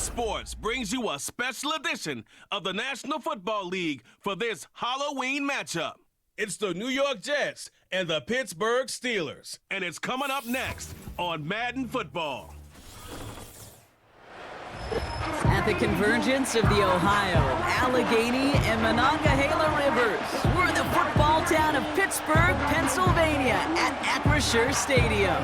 Sports brings you a special edition of the National Football League for this Halloween matchup. It's the New York Jets and the Pittsburgh Steelers. And it's coming up next on Madden Football. At the convergence of the Ohio, Allegheny, and Monongahela Rivers, we're in the football town of Pittsburgh, Pennsylvania at Acrisure Stadium.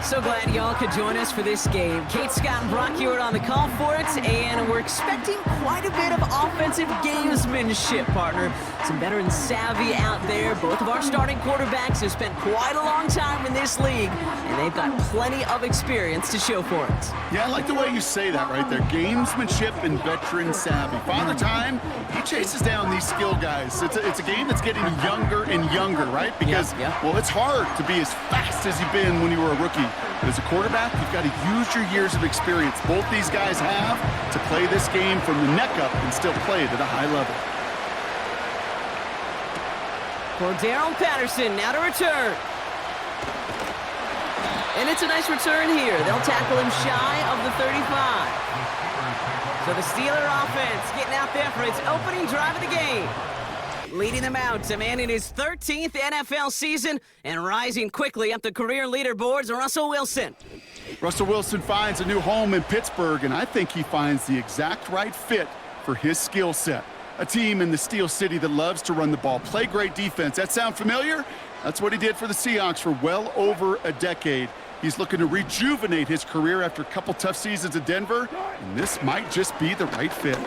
So glad y'all could join us for this game. Kate, Scott, and Brock Hewitt on the call for it, and we're expecting quite a bit of offensive gamesmanship, partner. Some veteran savvy out there. Both of our starting quarterbacks have spent quite a long time in this league, and they've got plenty of experience to show for it. Yeah, I like the way you say that right there. Gamesmanship and veteran savvy. Father Time, he chases down these skill guys. It's a game that's getting younger and younger, right? Because, well, it's hard to be as fast as you've been when you were a rookie. But as a quarterback, you've got to use your years of experience both these guys have to play this game from the neck up and still play it at a high level. Cordero Patterson now to return. And it's a nice return here. They'll tackle him shy of the 35. So the Steeler offense getting out there for its opening drive of the game. Leading them out, a man in his 13th NFL season and rising quickly up the career leaderboards, Russell Wilson. Russell Wilson finds a new home in Pittsburgh, and I think he finds the exact right fit for his skill set. A team in the Steel City that loves to run the ball, play great defense. That sound familiar? That's what he did for the Seahawks for well over a decade. He's looking to rejuvenate his career after a couple tough seasons in Denver, and this might just be the right fit.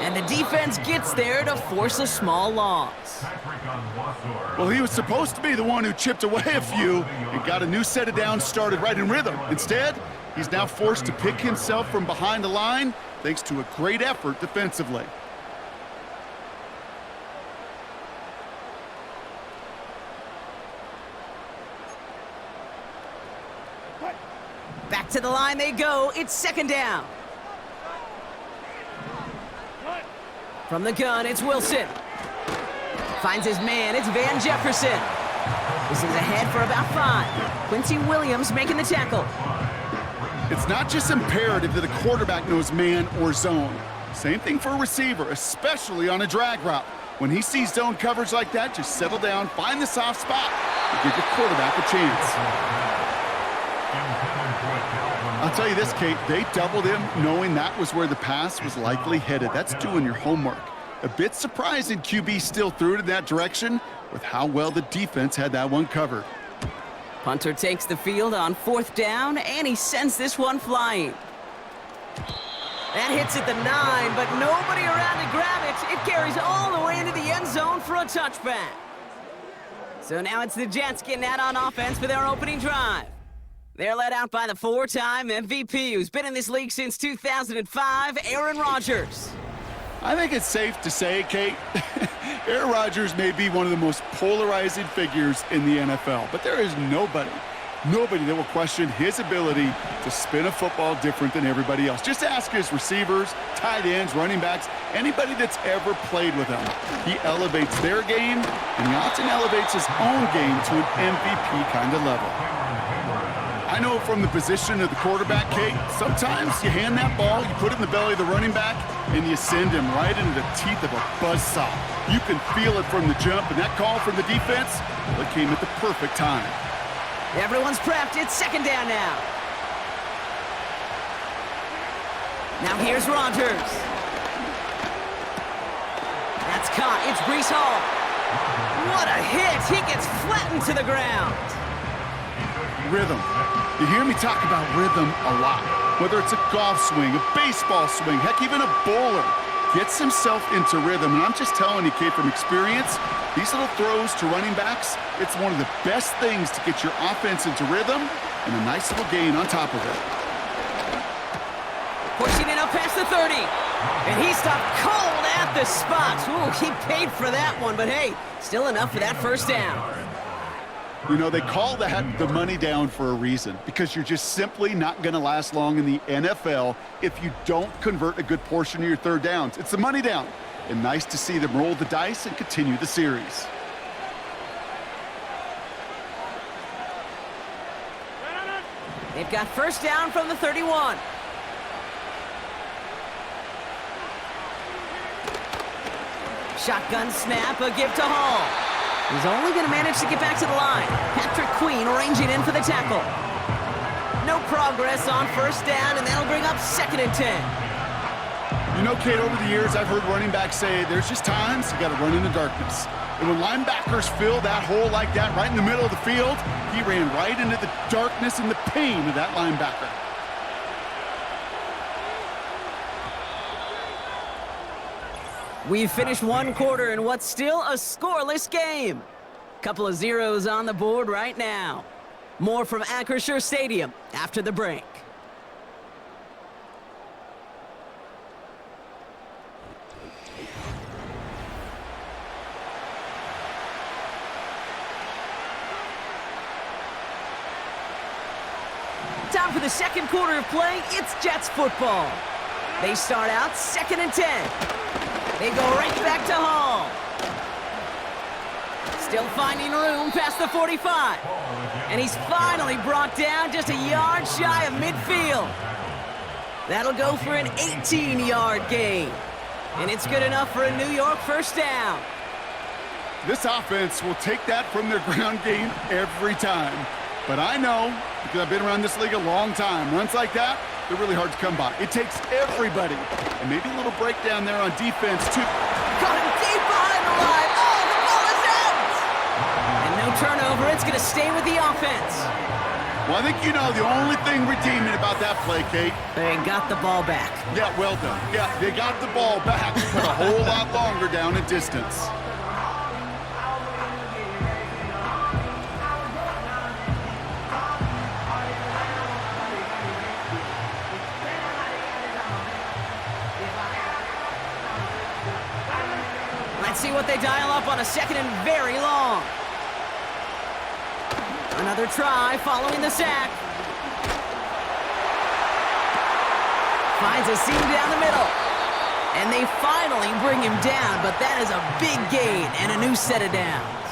And the defense gets there to force a small loss. Well, he was supposed to be the one who chipped away a few and got a new set of downs started right in rhythm. Instead, he's now forced to pick himself from behind the line thanks to a great effort defensively. Back to the line they go. It's second down. From the gun, it's Wilson. Finds his man, it's Van Jefferson. This is ahead for about 5. Quincy Williams making the tackle. It's not just imperative that a quarterback knows man or zone. Same thing for a receiver, especially on a drag route. When he sees zone coverage like that, just settle down, find the soft spot, and give your quarterback a chance. I'll tell you this, Kate, they doubled him knowing that was where the pass was likely headed. That's doing your homework. A bit surprising QB still threw it in that direction with how well the defense had that one covered. Punter takes the field on 4th down, and he sends this one flying. That hits at the 9, but nobody around to grab it. It carries all the way into the end zone for a touchback. So now it's the Jets getting out on offense for their opening drive. They're led out by the 4-time MVP who's been in this league since 2005, Aaron Rodgers. I think it's safe to say, Kate, Aaron Rodgers may be one of the most polarizing figures in the NFL, but there is nobody that will question his ability to spin a football different than everybody else. Just ask his receivers, tight ends, running backs, anybody that's ever played with him. He elevates their game, and he often elevates his own game to an MVP kind of level. I know from the position of the quarterback, Kate, sometimes you hand that ball, you put it in the belly of the running back, and you send him right into the teeth of a buzzsaw. You can feel it from the jump, and that call from the defense, well, it came at the perfect time. Everyone's prepped. It's second down now. Now here's Rodgers. That's caught. It's Breece Hall. What a hit. He gets flattened to the ground. Rhythm. You hear me talk about rhythm a lot. Whether it's a golf swing, a baseball swing, heck, even a bowler gets himself into rhythm. And I'm just telling you, Kate, from experience, these little throws to running backs, it's one of the best things to get your offense into rhythm and a nice little gain on top of it. Pushing it up past the 30. And he stopped cold at the spot. Ooh, he paid for that one, but hey, still enough for that first down. You know, they call that the money down for a reason, because you're just simply not going to last long in the NFL if you don't convert a good portion of your third downs. It's the money down. And nice to see them roll the dice and continue the series. They've got first down from the 31. Shotgun snap, a give to Hall. He's only going to manage to get back to the line. Patrick Queen ranging in for the tackle. No progress on first down, and that'll bring up 2nd and 10. You know, Kate, over the years, I've heard running backs say there's just times you got to run in the darkness. And when linebackers fill that hole like that right in the middle of the field, he ran right into the darkness and the pain of that linebacker. We've finished one quarter in what's still a scoreless game. Couple of zeros on the board right now. More from Acrisure Stadium after the break. Time for the second quarter of play. It's Jets football. They start out 2nd and 10. They go right back to Hall. Still finding room past the 45. And he's finally brought down just a yard shy of midfield. That'll go for an 18-yard gain. And it's good enough for a New York first down. This offense will take that from their ground game every time. But I know, because I've been around this league a long time, runs like that, they're really hard to come by. It takes everybody. And maybe a little breakdown there on defense, too. Got him deep behind the line. Oh, the ball is out! And no turnover. It's going to stay with the offense. Well, I think you know the only thing redeeming about that play, Kate. They got the ball back. Yeah, well done. Yeah, they got the ball back, but a whole lot longer down in distance. Let's see what they dial up on a 2nd and very long. Another try following the sack. Finds a seam down the middle. And they finally bring him down, but that is a big gain and a new set of downs.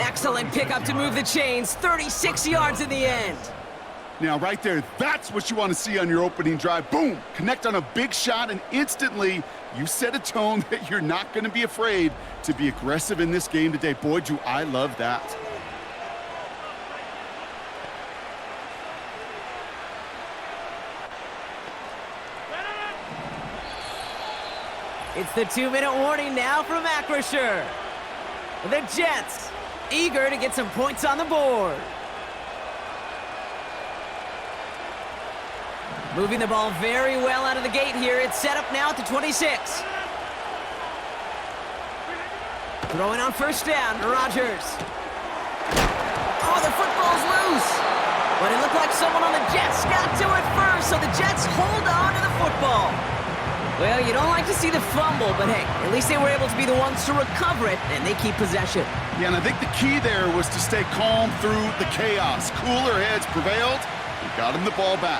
Excellent pickup to move the chains. 36 yards in the end. Now, right there, that's what you want to see on your opening drive. Boom! Connect on a big shot, and instantly you set a tone that you're not going to be afraid to be aggressive in this game today. Boy, do I love that. It's the 2-minute warning now from Acrisure. The Jets, eager to get some points on the board. Moving the ball very well out of the gate here. It's set up now at the 26. Throwing on first down, Rodgers. Oh, the football's loose. But it looked like someone on the Jets got to it first, so the Jets hold on to the football. Well, you don't like to see the fumble, but hey, at least they were able to be the ones to recover it, and they keep possession. Yeah, and I think the key there was to stay calm through the chaos. Cooler heads prevailed and got him the ball back.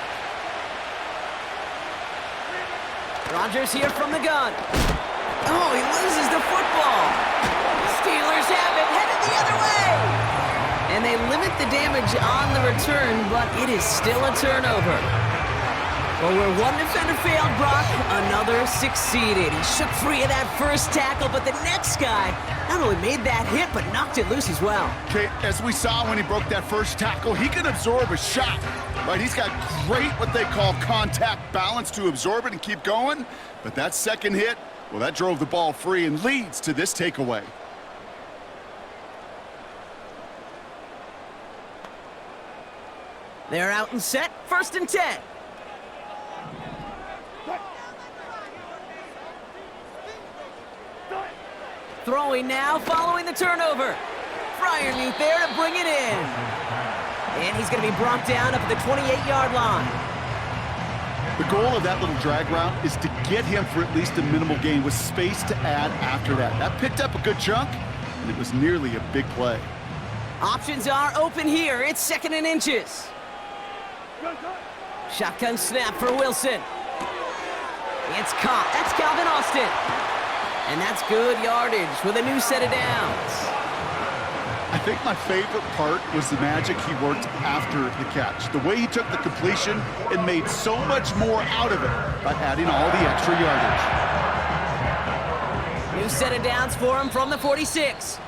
Rodgers here from the gun. Oh, he loses the football. Steelers have it, headed the other way. And they limit the damage on the return, but it is still a turnover. Well, where one defender failed, Brock, another succeeded. He shook free of that first tackle, but the next guy not only made that hit, but knocked it loose as well. Okay, as we saw when he broke that first tackle, he can absorb a shot. Right, he's got great what they call contact balance to absorb it and keep going. But that second hit, well, that drove the ball free and leads to this takeaway. They're out and set, 1st and 10. Throwing now, following the turnover. Freiermuth there to bring it in. And he's going to be brought down up at the 28-yard line. The goal of that little drag route is to get him for at least a minimal gain with space to add after that. That picked up a good chunk, and it was nearly a big play. Options are open here. It's 2nd and inches. Shotgun snap for Wilson. It's caught. That's Calvin Austin. And that's good yardage with a new set of downs. I think my favorite part was the magic he worked after the catch. The way he took the completion and made so much more out of it by adding all the extra yardage. New set of downs for him from the 46.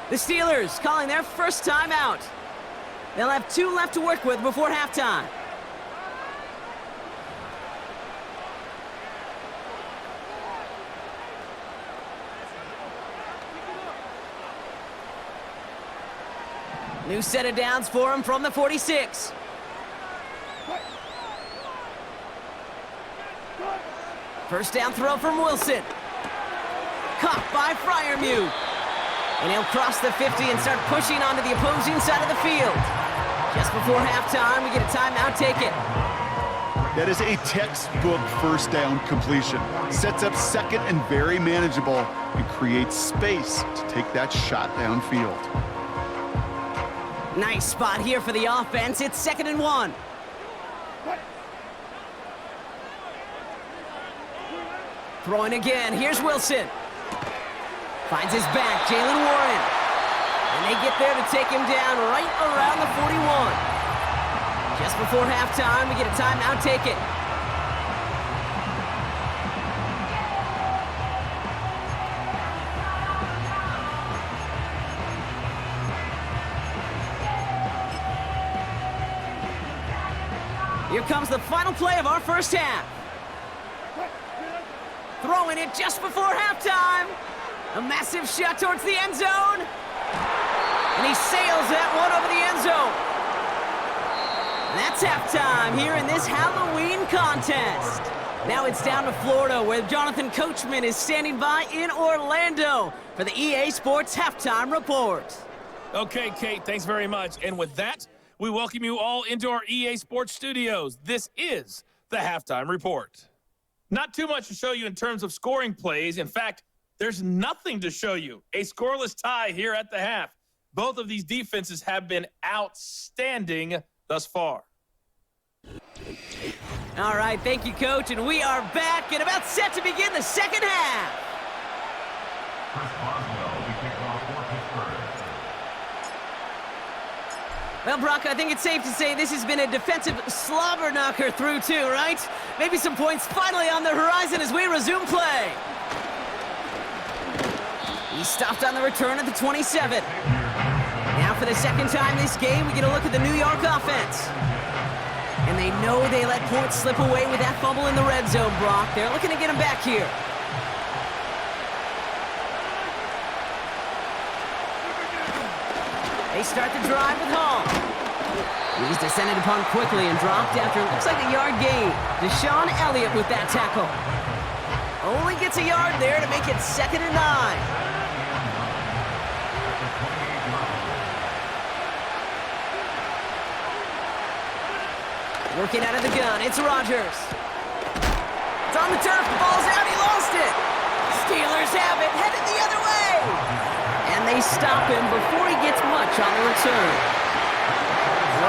The Steelers calling their first timeout. They'll have 2 left to work with before halftime. New set of downs for him from the 46. First down throw from Wilson. Caught by Freiermuth. And he'll cross the 50 and start pushing onto the opposing side of the field. Just before halftime, we get a timeout taken. That is a textbook first down completion. Sets up second and very manageable and creates space to take that shot downfield. Nice spot here for the offense. It's 2nd and 1. Throwing again. Here's Wilson. Finds his back, Jalen Warren. And they get there to take him down right around the 41. Just before halftime, we get a timeout taken. Here comes the final play of our first half. Throwing it just before halftime. A massive shot towards the end zone. And he sails that one over the end zone. And that's halftime here in this Halloween contest. Now it's down to Florida, where Jonathan Coachman is standing by in Orlando for the EA Sports Halftime Report. Okay, Kate, thanks very much. And with that, we welcome you all into our EA Sports studios. This is the Halftime Report. Not too much to show you in terms of scoring plays. In fact, there's nothing to show you. A scoreless tie here at the half. Both of these defenses have been outstanding thus far. All right, thank you, Coach, and we are back and about set to begin the second half. Well, Brock, I think it's safe to say this has been a defensive slobber knocker through two, right? Maybe some points finally on the horizon as we resume play. He stopped on the return at the 27. Now for the second time this game, we get a look at the New York offense. And they know they let points slip away with that fumble in the red zone, Brock. They're looking to get him back here. They start the drive with Hall. He's descended upon quickly and dropped after it looks like a yard gain. Deshaun Elliott with that tackle. Only gets a yard there to make it 2nd and 9. Working out of the gun, it's Rodgers. It's on the turf, the ball's out, he lost it. Steelers have it, headed the other way. And they stop him before he gets much on the return.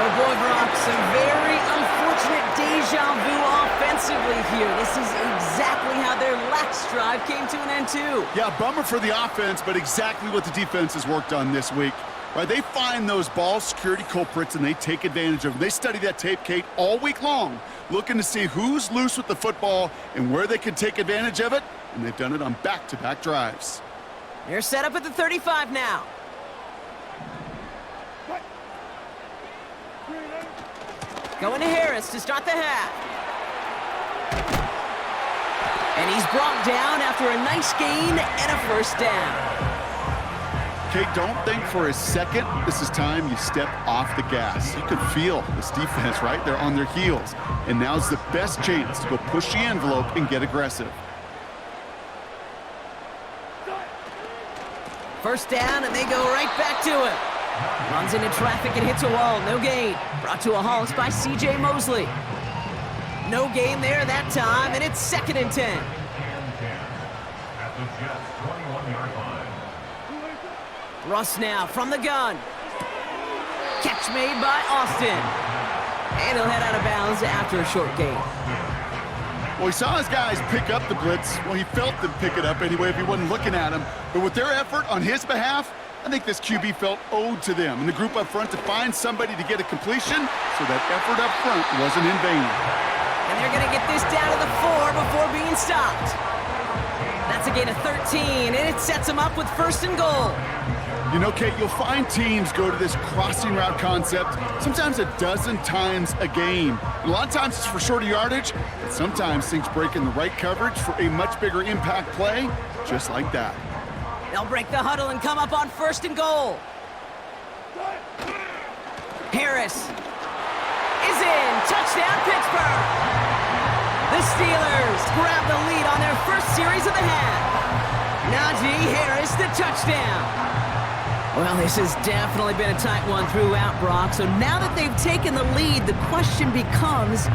Oh boy, Brock, some very unfortunate deja vu offensively here. This is exactly how their last drive came to an end too. Yeah, bummer for the offense, but exactly what the defense has worked on this week. Right, they find those ball security culprits and they take advantage of them. They study that tape, Kate, all week long, looking to see who's loose with the football and where they can take advantage of it, and they've done it on back-to-back drives. They're set up at the 35 now. Going to Harris to start the half. And he's brought down after a nice gain and a first down. Kate, don't think for a second this is time you step off the gas. You can feel this defense, right? They're on their heels. And now's the best chance to go push the envelope and get aggressive. First down, and they go right back to it. Runs into traffic and hits a wall. No gain. Brought to a halt by C.J. Mosley. No gain there that time, and it's 2nd and 10. Russ now from the gun. Catch made by Austin. And he'll head out of bounds after a short gain. Well, he saw his guys pick up the blitz. Well, he felt them pick it up anyway if he wasn't looking at him. But with their effort on his behalf, I think this QB felt owed to them and the group up front to find somebody to get a completion, so that effort up front wasn't in vain. And they're going to get this down to the 4 before being stopped. That's a gain of 13, and it sets them up with 1st and goal. You know, Kate, you'll find teams go to this crossing route concept sometimes a dozen times a game. And a lot of times it's for shorter yardage, but sometimes things break in the right coverage for a much bigger impact play, just like that. They'll break the huddle and come up on 1st and goal. Harris is in. Touchdown, Pittsburgh. The Steelers grab the lead on their first series of the half. Najee Harris, the touchdown. Well, this has definitely been a tight one throughout, Brock. So now that they've taken the lead, the question becomes,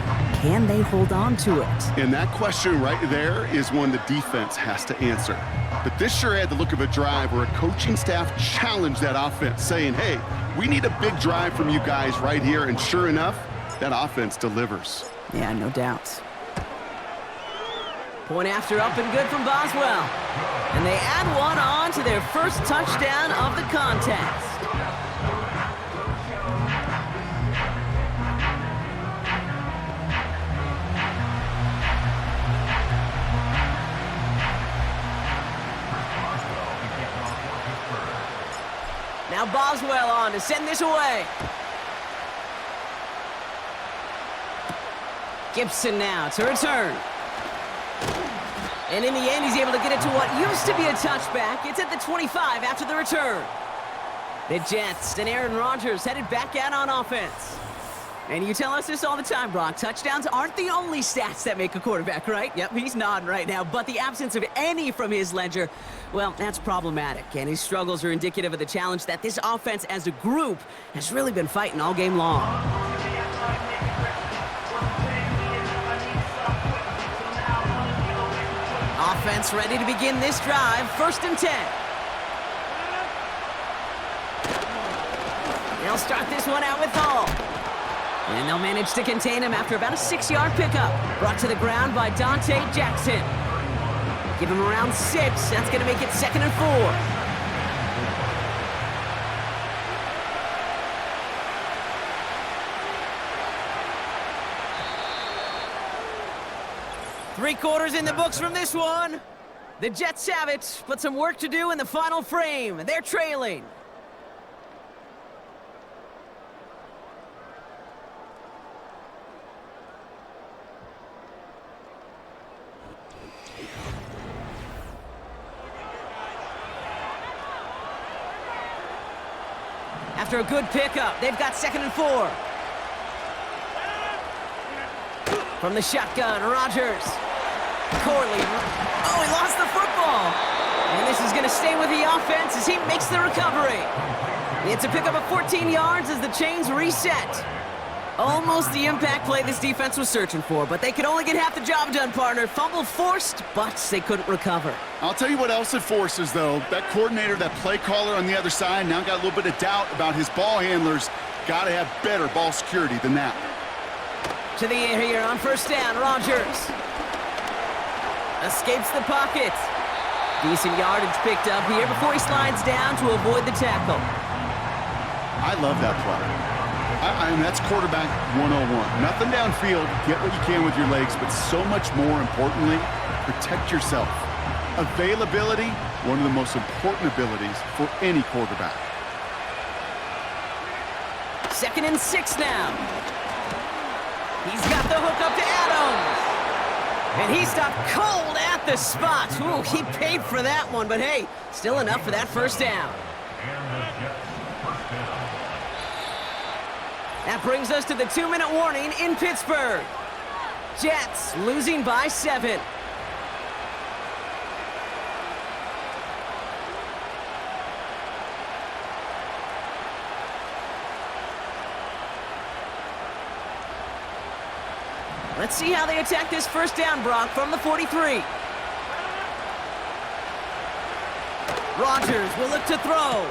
can they hold on to it? And that question right there is one the defense has to answer. But this sure had the look of a drive where a coaching staff challenged that offense, saying, hey, we need a big drive from you guys right here. And sure enough, that offense delivers. Yeah, no doubt. Point after up and good from Boswell. And they add one on to their first touchdown of the contest. Now Boswell on to send this away. Gibson now to return. And in the end, he's able to get it to what used to be a touchback. It's at the 25 after the return. The Jets and Aaron Rodgers headed back out on offense. And you tell us this all the time, Brock. Touchdowns aren't the only stats that make a quarterback, right? Yep, he's nodding right now. But the absence of any from his ledger, well, that's problematic. And his struggles are indicative of the challenge that this offense as a group has really been fighting all game long. Offense ready to begin this drive. 1st and 10. They'll start this one out with Hall. And they'll manage to contain him after about a 6-yard pickup. Brought to the ground by Dante Jackson. Give him around 6. That's going to make it 2nd and 4. Three-quarters in the books from this one. The Jets have it, but some work to do in the final frame. They're trailing. After a good pickup, they've got 2nd and 4. From the shotgun, Rodgers. Corley. Oh, he lost the football. And this is going to stay with the offense as he makes the recovery. It's a pickup of 14 yards as the chains reset. Almost the impact play this defense was searching for, but they could only get half the job done, partner. Fumble forced, but they couldn't recover. I'll tell you what else it forces, though. That coordinator, that play caller on the other side, now got a little bit of doubt about his ball handlers. Got to have better ball security than that. To the air here on 1st down, Rodgers. Escapes the pocket. Decent yardage picked up here before he slides down to avoid the tackle. I love that play. I mean, that's quarterback 101. Nothing downfield, get what you can with your legs, but so much more importantly, protect yourself. Availability, one of the most important abilities for any quarterback. 2nd and 6 now. He's got the hook up to Adams. And he stopped cold at the spot. Ooh, he paid for that one, but hey, still enough for that 1st down. That brings us to the 2-minute warning in Pittsburgh. Jets losing by 7. Let's see how they attack this 1st down, Brock, from the 43. Rodgers will look to throw.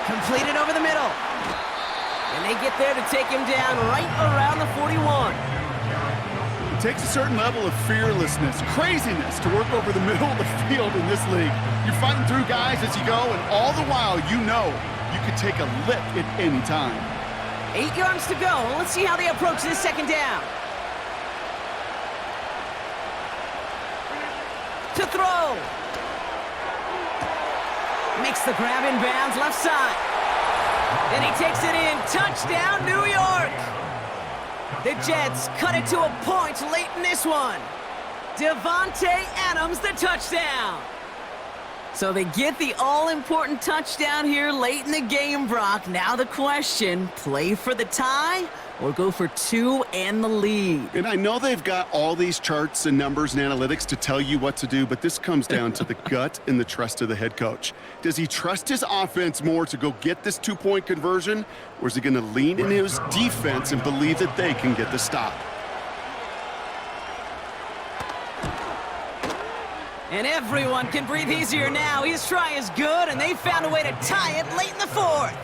Completed over the middle. And they get there to take him down right around the 41. It takes a certain level of fearlessness, craziness to work over the middle of the field in this league. You're fighting through guys as you go, and all the while you know you could take a lick at any time. 8 yards to go. Let's see how they approach this second down. To throw. Makes the grab in bounds, left side. And he takes it in. Touchdown, New York. The Jets cut it to a point late in this one. Devontae Adams, the touchdown. So they get the all-important touchdown here late in the game, Brock. Now the question, play for the tie or go for 2 and the lead? And I know they've got all these charts and numbers and analytics to tell you what to do, but this comes down to the gut and the trust of the head coach. Does he trust his offense more to go get this 2-point conversion, or is he going to lean in his defense and believe that they can get the stop? And everyone can breathe easier now. His try is good, and they found a way to tie it late in the fourth.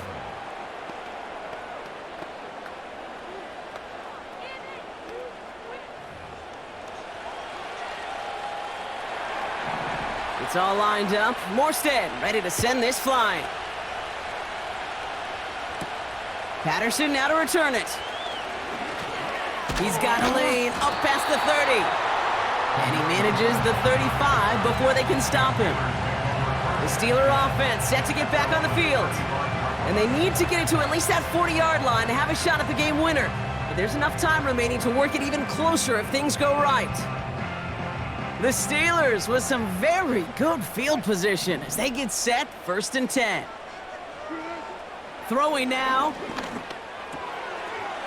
It's all lined up. Morstead ready to send this flying. Patterson now to return it. He's got a lane up past the 30. And he manages the 35 before they can stop him. The Steeler offense set to get back on the field. And they need to get it to at least that 40-yard line to have a shot at the game winner. But there's enough time remaining to work it even closer if things go right. The Steelers with some very good field position as they get set, 1st and 10. Throwing now.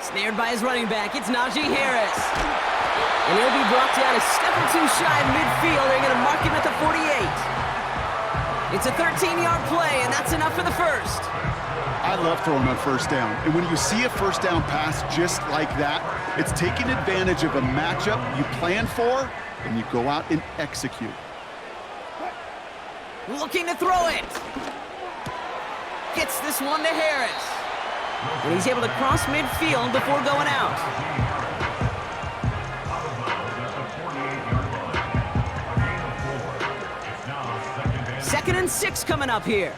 Snared by his running back, it's Najee Harris. And he'll be brought down a step or two shy of midfield. They're going to mark him at the 48. It's a 13-yard play, and that's enough for the first. I love throwing on first down. And when you see a first down pass just like that, it's taking advantage of a matchup you plan for, and you go out and execute. Looking to throw it. Gets this one to Harris. And he's able to cross midfield before going out. 2nd and 6 coming up here.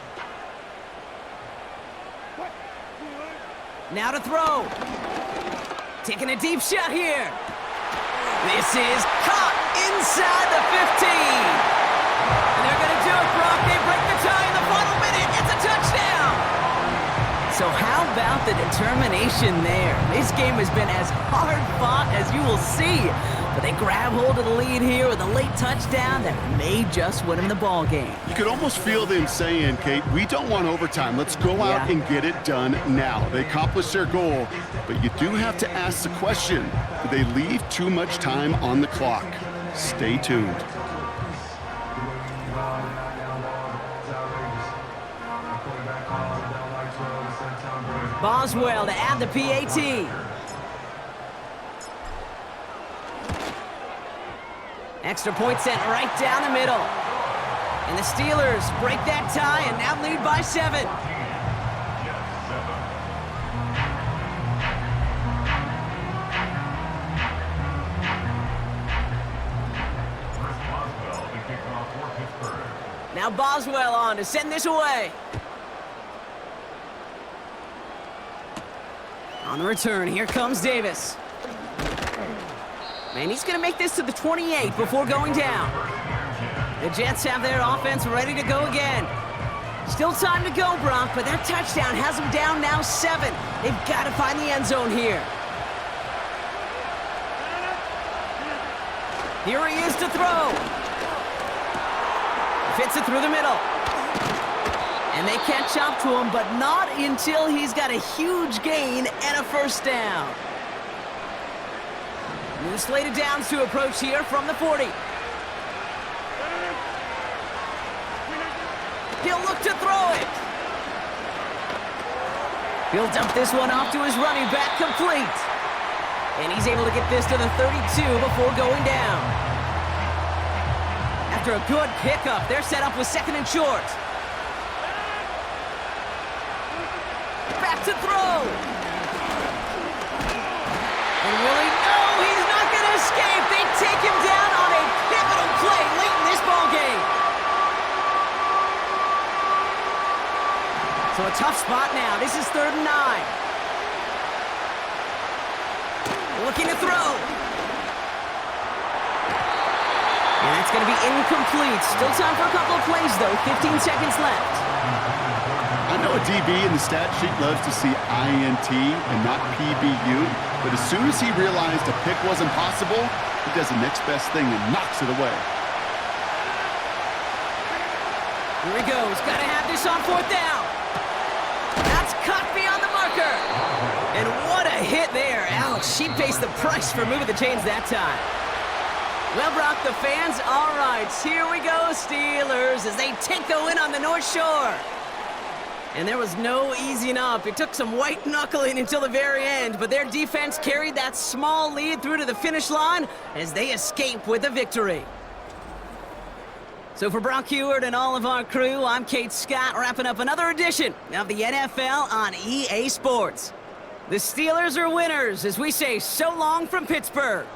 Now to throw. Taking a deep shot here. This is caught inside the 15. And they're going to do it, Brock. They break the tie in the final minute. It's a touchdown. So how about the determination there? This game has been as hard fought as you will see. But they grab hold of the lead here with a late touchdown that may just win them the ball game. You could almost feel them saying, Kate, we don't want overtime. Let's go out and get it done now. They accomplished their goal, but you do have to ask the question, do they leave too much time on the clock? Stay tuned. Boswell to add the PAT. Extra point sent right down the middle. And the Steelers break that tie and now lead by 7. Now Boswell on to send this away. On the return, here comes Davis. And he's going to make this to the 28 before going down. The Jets have their offense ready to go again. Still time to go, Brock, but that touchdown has them down now 7. They've got to find the end zone here. Here he is to throw. Fits it through the middle. And they catch up to him, but not until he's got a huge gain and a first down. New slate of downs to approach here from the 40. He'll look to throw it. He'll dump this one off to his running back, complete. And he's able to get this to the 32 before going down. After a good pickup, they're set up with 2nd and short. Back to throw. And Willie, no, he's not going to escape. So a tough spot now. This is 3rd and 9. Looking to throw. And it's going to be incomplete. Still time for a couple of plays, though. 15 seconds left. I know a DB in the stat sheet loves to see INT and not PBU, but as soon as he realized a pick wasn't possible, he does the next best thing and knocks it away. Here he goes. Got to have this on 4th down. That's caught beyond the marker. And what a hit there. Ouch, she pays the price for moving the chains that time. Well, Brock, the fans, all right, here we go, Steelers, as they take the win on the North Shore. And there was no easing up. It took some white knuckling until the very end, but their defense carried that small lead through to the finish line as they escape with a victory. So for Brock Heward and all of our crew, I'm Kate Scott, wrapping up another edition of the NFL on EA Sports. The Steelers are winners as we say so long from Pittsburgh.